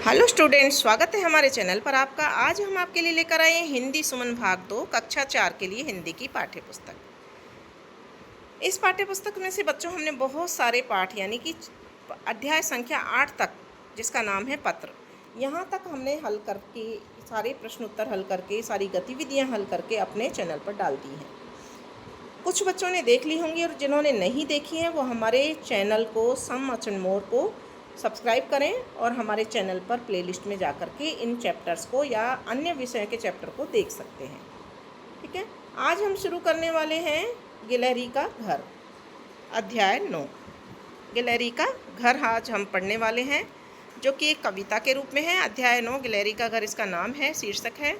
Hello students, स्वागत है हमारे चैनल पर आपका। आज हम आपके लिए लेकर आए हैं हिंदी सुमन भाग 2 कक्षा 4 के लिए हिंदी की पाठ्य पुस्तक। इस पाठ्य पुस्तक में से बच्चों हमने बहुत सारे पाठ यानी कि अध्याय संख्या 8 तक, जिसका नाम है पत्र, यहाँ तक हमने हल करके सारे प्रश्न उत्तर हल करके सारी गतिविधियाँ हल करके अपने चैनल पर डाल दी हैं। कुछ बच्चों ने देख ली होंगी और जिन्होंने नहीं देखी हैं वो हमारे चैनल को सम मच एंड मोर को सब्सक्राइब करें और हमारे चैनल पर प्लेलिस्ट में जाकर के इन चैप्टर्स को या अन्य विषयों के चैप्टर को देख सकते हैं। ठीक है, आज हम शुरू करने वाले हैं गिलहरी का घर, अध्याय 9। गिलहरी का घर आज हम पढ़ने वाले हैं, जो कि एक कविता के रूप में है। अध्याय 9 गिलहरी का घर, इसका नाम है, शीर्षक है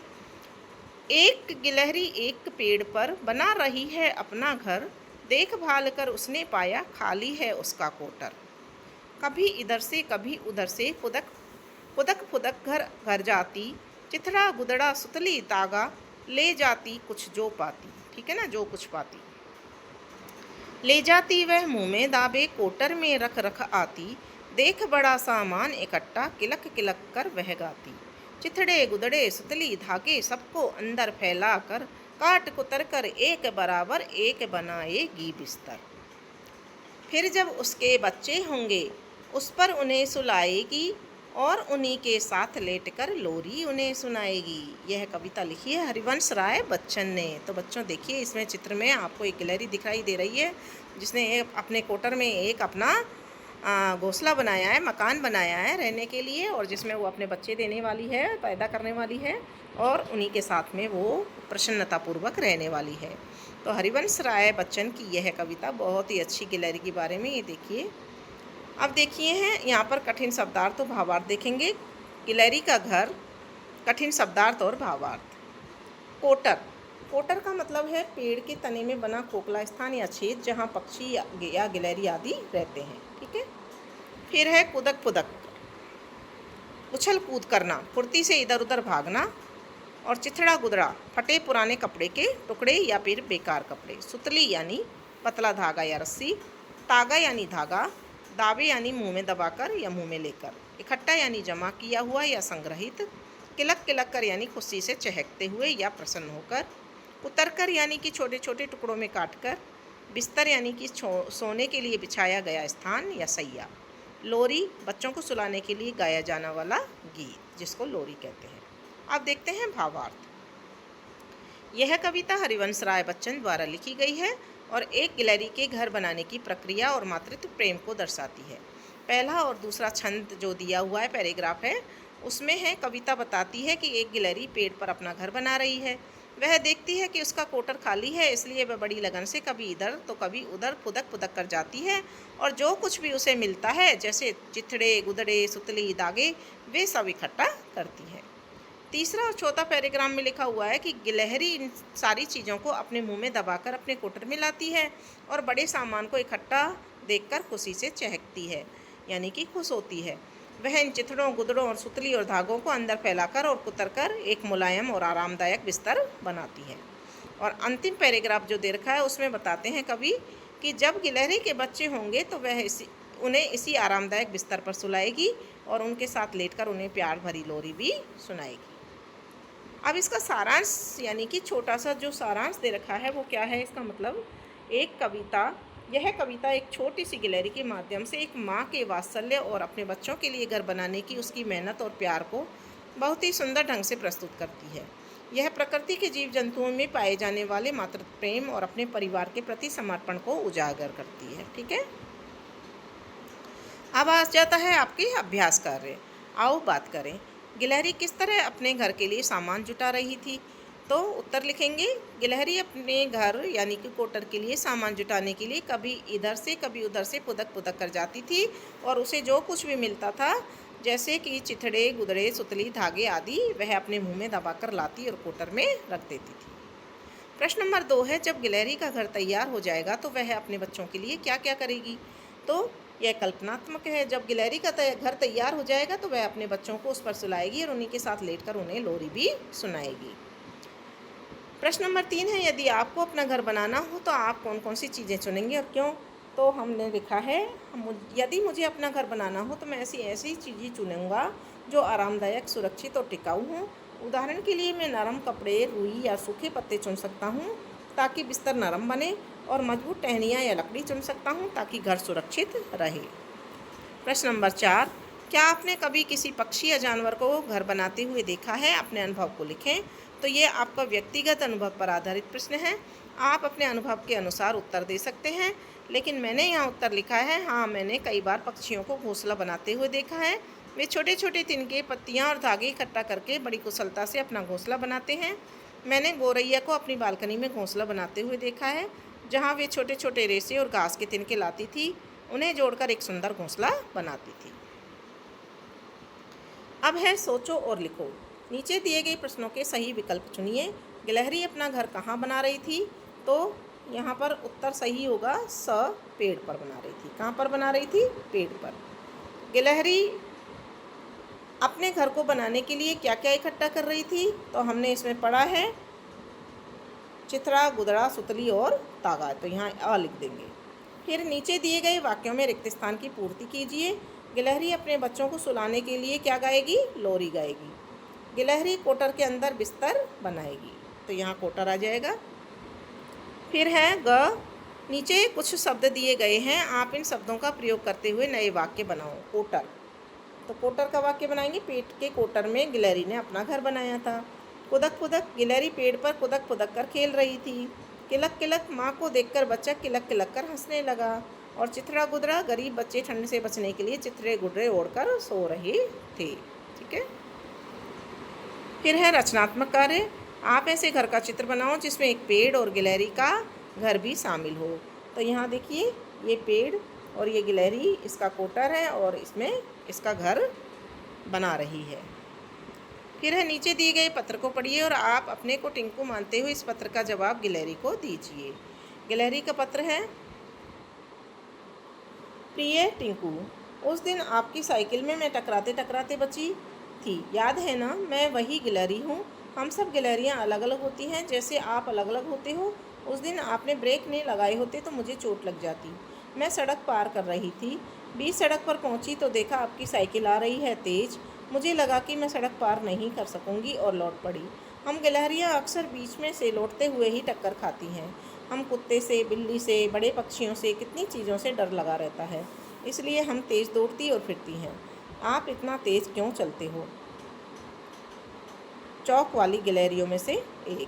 एक गिलहरी एक पेड़ पर बना रही है अपना घर, देखभाल कर उसने पाया खाली है उसका कोटर। कभी इधर से कभी उधर से फुदक फुदक फुदक घर घर जाती, चिथड़ा गुदड़ा सुतली तागा ले जाती कुछ जो पाती। ठीक है ना, जो कुछ पाती ले जाती वह मुँह में दाबे, कोटर में रख रख आती, देख बड़ा सामान इकट्ठा किलक किलक कर वह गाती। चिथड़े गुदड़े सुतली धागे सबको अंदर फैला कर, काट कुतर कर एक बराबर एक बनाएगी बिस्तर। फिर जब उसके बच्चे होंगे उस पर उन्हें सुलाएगी, और उन्हीं के साथ लेटकर लोरी उन्हें सुनाएगी। यह कविता लिखी है हरिवंश राय बच्चन ने। तो बच्चों देखिए, इसमें चित्र में आपको एक गिलहरी दिखाई दे रही है, जिसने अपने कोटर में एक अपना घोंसला बनाया है, मकान बनाया है रहने के लिए, और जिसमें वो अपने बच्चे देने वाली है, पैदा करने वाली है, और उन्हीं के साथ में वो प्रसन्नतापूर्वक रहने वाली है। तो हरिवंश राय बच्चन की यह कविता बहुत ही अच्छी गिलहरी के बारे में। ये देखिए, अब देखिए हैं यहाँ पर कठिन शब्दार्थ और भावार्थ देखेंगे। गिलहरी का घर, कठिन शब्दार्थ और भावार्थ। कोटर, कोटर का मतलब है पेड़ के तने में बना खोखला स्थान या छेद जहाँ पक्षी या गिलहरी आदि रहते हैं। ठीक है, फिर है कुदक फुदक, उछल कूद करना, फुर्ती से इधर उधर भागना, और चिथड़ा गुदड़ा, फटे पुराने कपड़े के टुकड़े या फिर बेकार कपड़े। सुतली यानी पतला धागा या रस्सी, तागा यानी धागा, दावे यानी मुंह में दबाकर या मुंह में लेकर, इकट्ठा यानी जमा किया हुआ या संग्रहित, किलक किलक कर यानी खुशी से चहकते हुए या प्रसन्न होकर, उतर कर यानी कि छोटे छोटे टुकड़ों में काटकर, बिस्तर यानी कि सोने के लिए बिछाया गया स्थान या सैया, लोरी बच्चों को सुलाने के लिए गाया जाने वाला गीत, जिसको लोरी कहते हैं। अब देखते हैं भावार्थ। यह कविता हरिवंश राय बच्चन द्वारा लिखी गई है और एक गिलहरी के घर बनाने की प्रक्रिया और मातृत्व प्रेम को दर्शाती है। पहला और दूसरा छंद जो दिया हुआ है, पैराग्राफ है, उसमें है कविता बताती है कि एक गिलहरी पेड़ पर अपना घर बना रही है। वह देखती है कि उसका कोटर खाली है, इसलिए वह बड़ी लगन से कभी इधर तो कभी उधर फुदक फुदक कर जाती है, और जो कुछ भी उसे मिलता है, जैसे चिथड़े गुदड़े सुतली दागे, वे सब इकट्ठा करती है। तीसरा और चौथा पैराग्राफ में लिखा हुआ है कि गिलहरी इन सारी चीज़ों को अपने मुंह में दबाकर अपने कोटर में लाती है और बड़े सामान को इकट्ठा देखकर खुशी से चहकती है, यानी कि खुश होती है। वह इन चिथड़ों गुदड़ों और सुतली और धागों को अंदर फैलाकर और कुतरकर एक मुलायम और आरामदायक बिस्तर बनाती है। और अंतिम पैराग्राफ जो दे रखा है उसमें बताते हैं कवि कि जब गिलहरी के बच्चे होंगे तो वह उन्हें इसी आरामदायक बिस्तर पर सुलाएगी और उनके साथ लेटकर उन्हें प्यार भरी लोरी भी सुनाएगी। अब इसका सारांश यानी कि छोटा सा जो सारांश दे रखा है वो क्या है, इसका मतलब यह कविता एक छोटी सी गिलहरी के माध्यम से एक माँ के वात्सल्य और अपने बच्चों के लिए घर बनाने की उसकी मेहनत और प्यार को बहुत ही सुंदर ढंग से प्रस्तुत करती है। यह प्रकृति के जीव जंतुओं में पाए जाने वाले मातृत्व प्रेम और अपने परिवार के प्रति समर्पण को उजागर करती है। ठीक है, अब आ जाता है आपके अभ्यास कार्य। आओ बात करें, गिलहरी किस तरह अपने घर के लिए सामान जुटा रही थी। तो उत्तर लिखेंगे, गिलहरी अपने घर यानी कि कोटर के लिए सामान जुटाने के लिए कभी इधर से कभी उधर से फुदक फुदक कर जाती थी, और उसे जो कुछ भी मिलता था, जैसे कि चिथड़े गुदड़े सुतली धागे आदि, वह अपने मुंह में दबाकर लाती और कोटर में रख देती थी। प्रश्न नंबर 2 है, जब गिलहरी का घर तैयार हो जाएगा तो वह अपने बच्चों के लिए क्या क्या करेगी। तो यह कल्पनात्मक है। जब गिलहरी का घर तैयार हो जाएगा तो वह अपने बच्चों को उस पर सुलाएगी और उन्हीं के साथ लेटकर उन्हें लोरी भी सुनाएगी। प्रश्न नंबर 3 है, यदि आपको अपना घर बनाना हो तो आप कौन कौन सी चीज़ें चुनेंगे और क्यों। तो हमने लिखा है, यदि मुझे अपना घर बनाना हो तो मैं ऐसी ऐसी चीज़ें चुनूँगा जो आरामदायक, सुरक्षित और टिकाऊ हों। उदाहरण के लिए मैं नरम कपड़े, रुई या सूखे पत्ते चुन सकता हूँ ताकि बिस्तर नरम बने, और मजबूत टहनियाँ या लकड़ी चुन सकता हूँ ताकि घर सुरक्षित रहे। प्रश्न नंबर 4, क्या आपने कभी किसी पक्षी या जानवर को घर बनाते हुए देखा है? अपने अनुभव को लिखें। तो ये आपका व्यक्तिगत अनुभव पर आधारित प्रश्न है। आप अपने अनुभव के अनुसार उत्तर दे सकते हैं, लेकिन मैंने यहाँ उत्तर लिखा है, हाँ, मैंने कई बार पक्षियों को घोंसला बनाते हुए देखा है। वे छोटे छोटे तिनके, पत्तियाँ और धागे इकट्ठा करके बड़ी कुशलता से अपना घोंसला बनाते हैं। मैंने गौरैया को अपनी बालकनी में घोंसला बनाते हुए देखा है, जहाँ वे छोटे छोटे रेशे और घास के तिनके लाती थी, उन्हें जोड़कर एक सुंदर घोंसला बनाती थी। अब है सोचो और लिखो। नीचे दिए गए प्रश्नों के सही विकल्प चुनिए। गिलहरी अपना घर कहाँ बना रही थी? तो यहाँ पर उत्तर सही होगा, स, पेड़ पर बना रही थी। कहाँ पर बना रही थी? पेड़ पर। गिलहरी अपने घर को बनाने के लिए क्या क्या इकट्ठा कर रही थी? तो हमने इसमें पढ़ा है चिथड़ा, गुदड़ा, सुतली और तागा, तो यहाँ आ लिख देंगे। फिर नीचे दिए गए वाक्यों में रिक्त स्थान की पूर्ति कीजिए। गिलहरी अपने बच्चों को सुलाने के लिए क्या गाएगी? लोरी गाएगी। गिलहरी कोटर के अंदर बिस्तर बनाएगी, तो यहाँ कोटर आ जाएगा। फिर है ग, नीचे कुछ शब्द दिए गए हैं, आप इन शब्दों का प्रयोग करते हुए नए वाक्य बनाओ। कोटर, तो कोटर का वाक्य बनाएंगे, पेट के कोटर में गिलहरी ने अपना घर बनाया था। कुदक कुदक, गिलहरी पेड़ पर कुदक कुदक कर खेल रही थी। किलक किलक, माँ को देखकर बच्चा किलक किलक कर हंसने लगा। और चिथड़ा गुदरा, गरीब बच्चे ठंड से बचने के लिए चिथड़े गुडरे ओढ़कर सो रहे थे। ठीक है। फिर है रचनात्मक कार्य। आप ऐसे घर का चित्र बनाओ जिसमें एक पेड़ और गिलहरी का घर भी शामिल हो। तो यहाँ देखिए, ये पेड़ और ये गिलहरी, इसका कोटर है और इसमें इसका घर बना रही है। फिर है नीचे दिए गए पत्र को पढ़िए और आप अपने को टिंकू मानते हुए इस पत्र का जवाब गिलहरी को दीजिए। गिलहरी का पत्र है, प्रिय टिंकू, उस दिन आपकी साइकिल में मैं टकराते टकराते बची थी, याद है ना? मैं वही गिलहरी हूँ। हम सब गिलहरियाँ अलग अलग होती हैं, जैसे आप अलग अलग होते हो। उस दिन आपने ब्रेक नहीं लगाए होते तो मुझे चोट लग जाती। मैं सड़क पार कर रही थी, बीच सड़क पर पहुँची तो देखा आपकी साइकिल आ रही है तेज़। मुझे लगा कि मैं सड़क पार नहीं कर सकूँगी और लौट पड़ी। हम गिलहरियाँ अक्सर बीच में से लौटते हुए ही टक्कर खाती हैं। हम कुत्ते से, बिल्ली से, बड़े पक्षियों से, कितनी चीज़ों से डर लगा रहता है, इसलिए हम तेज़ दौड़ती और फिरती हैं। आप इतना तेज़ क्यों चलते हो? चौक वाली गिलहरियों में से एक।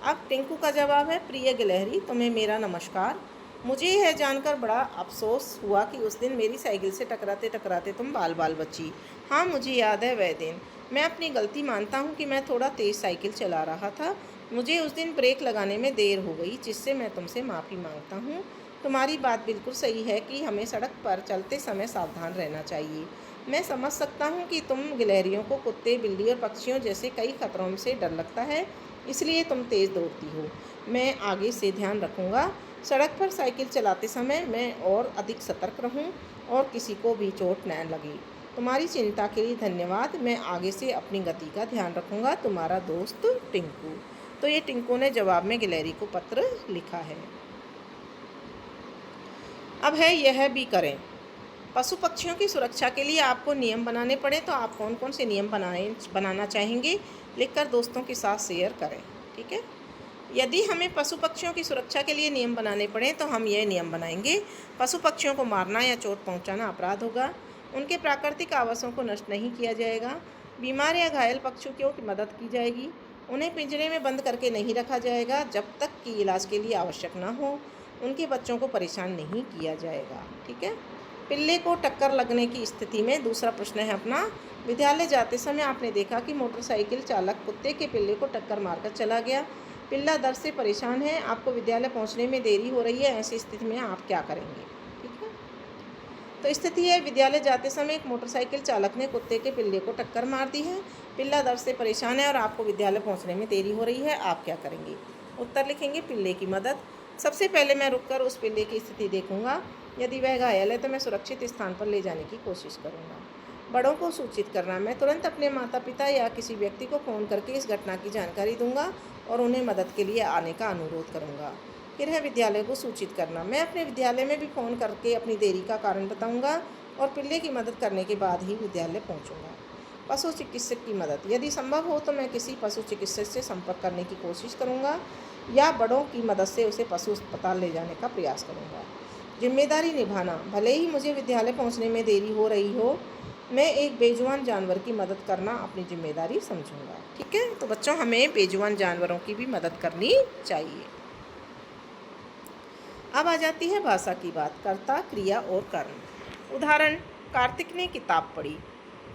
अब टिंकू का जवाब है, प्रिय गिलहरी, तुम्हें मेरा नमस्कार। मुझे यह जानकर बड़ा अफसोस हुआ कि उस दिन मेरी साइकिल से टकराते टकराते तुम बाल बाल बची। हाँ, मुझे याद है वह दिन। मैं अपनी गलती मानता हूँ कि मैं थोड़ा तेज़ साइकिल चला रहा था। मुझे उस दिन ब्रेक लगाने में देर हो गई, जिससे मैं तुमसे माफ़ी मांगता हूँ। तुम्हारी बात बिल्कुल सही है कि हमें सड़क पर चलते समय सावधान रहना चाहिए। मैं समझ सकता हूँ कि तुम गिलहरियों को कुत्ते, बिल्ली और पक्षियों जैसे कई खतरों से डर लगता है, इसलिए तुम तेज़ दौड़ती हो। मैं आगे से ध्यान रखूँगा। सड़क पर साइकिल चलाते समय मैं और अधिक सतर्क रहूँ और किसी को भी चोट न लगे। तुम्हारी चिंता के लिए धन्यवाद। मैं आगे से अपनी गति का ध्यान रखूँगा। तुम्हारा दोस्त टिंकू। तो ये टिंकू ने जवाब में गिलहरी को पत्र लिखा है। अब है यह भी करें। पशु पक्षियों की सुरक्षा के लिए आपको नियम बनाने पड़े तो आप कौन कौन से नियम बनाना चाहेंगे, लिखकर दोस्तों के साथ शेयर करें। ठीक है। यदि हमें पशु पक्षियों की सुरक्षा के लिए नियम बनाने पड़े तो हम यह नियम बनाएंगे। पशु पक्षियों को मारना या चोट पहुंचाना अपराध होगा। उनके प्राकृतिक आवासों को नष्ट नहीं किया जाएगा। बीमार या घायल पक्षियों की मदद की जाएगी। उन्हें पिंजरे में बंद करके नहीं रखा जाएगा जब तक कि इलाज के लिए आवश्यक ना हो। उनके बच्चों को परेशान नहीं किया जाएगा। ठीक है। पिल्ले को टक्कर लगने की स्थिति में दूसरा प्रश्न है अपना, विद्यालय जाते समय आपने देखा कि मोटरसाइकिल चालक कुत्ते के पिल्ले को टक्कर मारकर चला गया। पिल्ला दर्द से परेशान है, आपको विद्यालय पहुंचने में देरी हो रही है, ऐसी स्थिति में आप क्या करेंगे? ठीक है। तो स्थिति है, विद्यालय जाते समय एक मोटरसाइकिल चालक ने कुत्ते के पिल्ले को टक्कर मार दी है। पिल्ला दर्द से परेशान है और आपको विद्यालय पहुंचने में देरी हो रही है, आप क्या करेंगे? उत्तर लिखेंगे, पिल्ले की मदद। सबसे पहले मैं रुककर उस पिल्ले की स्थिति देखूंगा। यदि वह घायल है तो मैं सुरक्षित स्थान पर ले जाने की कोशिश करूंगा। बड़ों को सूचित करना, मैं तुरंत अपने माता पिता या किसी व्यक्ति को फ़ोन करके इस घटना की जानकारी दूंगा और उन्हें मदद के लिए आने का अनुरोध करूंगा। गृह विद्यालय को सूचित करना। मैं अपने विद्यालय में भी फ़ोन करके अपनी देरी का कारण बताऊंगा और पिल्ले की मदद करने के बाद ही विद्यालय पहुंचूंगा। पशु चिकित्सक की मदद। यदि संभव हो तो मैं किसी पशु चिकित्सक से संपर्क करने की कोशिश करूंगा या बड़ों की मदद से उसे पशु अस्पताल ले जाने का प्रयास करूंगा। जिम्मेदारी निभाना। भले ही मुझे विद्यालय पहुंचने में देरी हो रही हो, मैं एक बेजुबान जानवर की मदद करना अपनी जिम्मेदारी समझूंगा। ठीक है, तो बच्चों हमें बेजुबान जानवरों की भी मदद करनी चाहिए। अब आ जाती है भाषा की बात। कर्ता, क्रिया और कर्म। उदाहरण, कार्तिक ने किताब पढ़ी।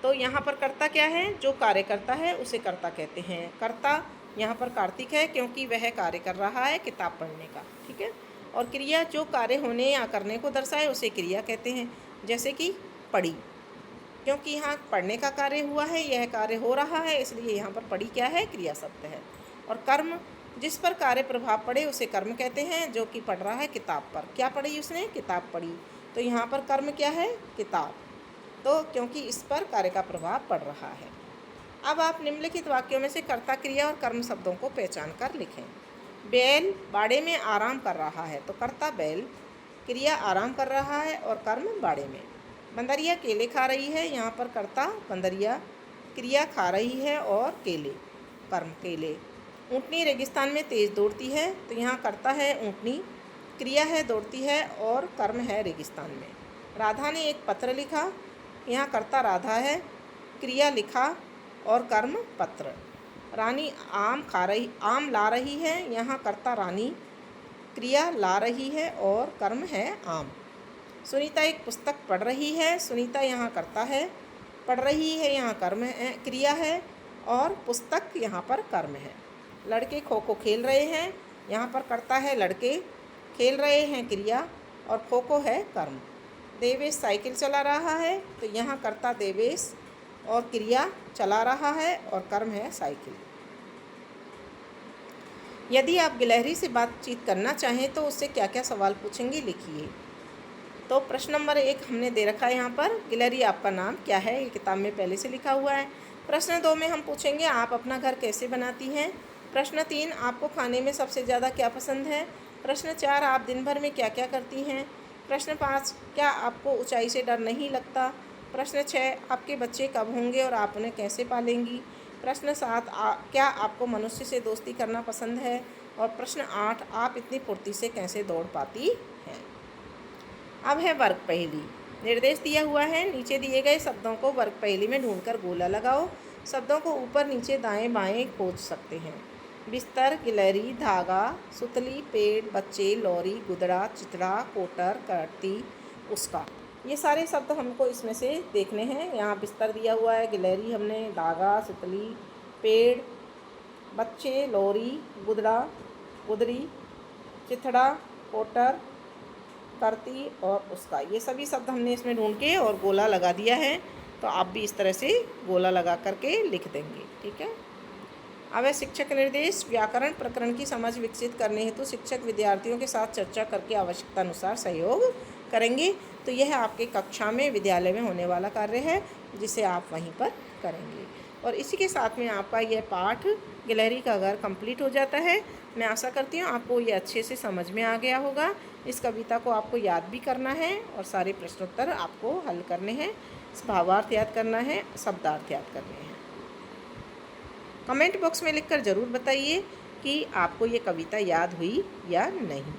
तो यहाँ पर कर्ता क्या है? जो कार्य करता है उसे कर्ता कहते हैं। कर्ता यहाँ पर कार्तिक है क्योंकि वह कार्य कर रहा है किताब पढ़ने का। ठीक है, और क्रिया जो कार्य होने या करने को दर्शाए उसे क्रिया कहते हैं। जैसे कि पढ़ी, क्योंकि यहाँ पढ़ने का कार्य हुआ है, यह कार्य हो रहा है, इसलिए यहाँ पर पढ़ी क्या है? क्रिया शब्द है। और कर्म, जिस पर कार्य प्रभाव पड़े उसे कर्म कहते हैं। जो कि पढ़ रहा है किताब पर, क्या पढ़ी उसने? किताब पढ़ी, तो यहाँ पर कर्म क्या है? किताब। तो क्योंकि इस पर कार्य का प्रभाव पड़ रहा है। अब आप निम्नलिखित वाक्यों में से कर्ता, क्रिया और कर्म शब्दों को पहचान कर लिखें। बैल बाड़े में आराम कर रहा है, तो कर्ता बैल, क्रिया आराम कर रहा है और कर्म बाड़े में। बंदरिया केले खा रही है, यहाँ पर कर्ता बंदरिया, क्रिया खा रही है और केले, कर्म केले। ऊँटनी रेगिस्तान में तेज़ दौड़ती है, तो यहाँ कर्ता है ऊँटनी, क्रिया है दौड़ती है और कर्म है रेगिस्तान में। राधा ने एक पत्र लिखा, यहाँ कर्ता राधा है, क्रिया लिखा और कर्म पत्र। रानी आम ला रही है, यहाँ कर्ता रानी, क्रिया ला रही है और कर्म है आम। सुनीता एक पुस्तक पढ़ रही है, सुनीता यहाँ कर्ता है, पढ़ रही है यहाँ कर्म है, क्रिया है और पुस्तक यहाँ पर कर्म है। लड़के खो खो खेल रहे हैं, यहाँ पर कर्ता है लड़के, खेल रहे हैं क्रिया और खो खो है कर्म। देवेश साइकिल चला रहा है, तो यहाँ कर्ता देवेश और क्रिया चला रहा है और कर्म है साइकिल। यदि आप गिलहरी से बातचीत करना चाहें तो उससे क्या क्या सवाल पूछेंगे, लिखिए। तो प्रश्न नंबर 1 हमने दे रखा है यहाँ पर, गिलहरी आपका नाम क्या है? ये किताब में पहले से लिखा हुआ है। प्रश्न 2 में हम पूछेंगे आप अपना घर कैसे बनाती हैं। प्रश्न 3, आपको खाने में सबसे ज़्यादा क्या पसंद है। प्रश्न 4, आप दिन भर में क्या क्या करती हैं। प्रश्न 5, क्या आपको ऊंचाई से डर नहीं लगता। प्रश्न 6, आपके बच्चे कब होंगे और आप उन्हें कैसे पालेंगी। प्रश्न 7, क्या आपको मनुष्य से दोस्ती करना पसंद है। और प्रश्न 8, आप इतनी फुर्ती से कैसे दौड़ पाती हैं। अब है वर्ग पहेली। निर्देश दिया हुआ है, नीचे दिए गए शब्दों को वर्ग पहेली में ढूंढकर गोला लगाओ। शब्दों को ऊपर नीचे दाएं बाएं खोज सकते हैं। बिस्तर, गिलहरी, धागा, सुतली, पेड़, बच्चे, लॉरी, गुदड़ा, चितड़ा, कोटर, करती, उसका। ये सारे शब्द हमको इसमें से देखने हैं। यहाँ बिस्तर दिया हुआ है, गिलहरी हमने, धागा, सुतली, पेड़, बच्चे, लॉरी, गुदड़ा, गुदड़ी, चिथड़ा, कोटर, करती और उसका, ये सभी शब्द हमने इसमें ढूंढ के और गोला लगा दिया है। तो आप भी इस तरह से गोला लगा करके लिख देंगे। ठीक है, अब है शिक्षक निर्देश। व्याकरण प्रकरण की समझ विकसित करने हेतु शिक्षक विद्यार्थियों के साथ चर्चा करके आवश्यकता अनुसार सहयोग करेंगे। तो यह आपके कक्षा में विद्यालय में होने वाला कार्य है, जिसे आप वहीं पर करेंगे। और इसी के साथ में आपका यह पाठ गिलहरी का घर कंप्लीट हो जाता है। मैं आशा करती हूँ आपको ये अच्छे से समझ में आ गया होगा। इस कविता को आपको याद भी करना है और सारे प्रश्नोत्तर आपको हल करने हैं, भावार्थ याद करना है, शब्दार्थ याद करने हैं। कमेंट बॉक्स में लिखकर ज़रूर बताइए कि आपको ये कविता याद हुई या नहीं।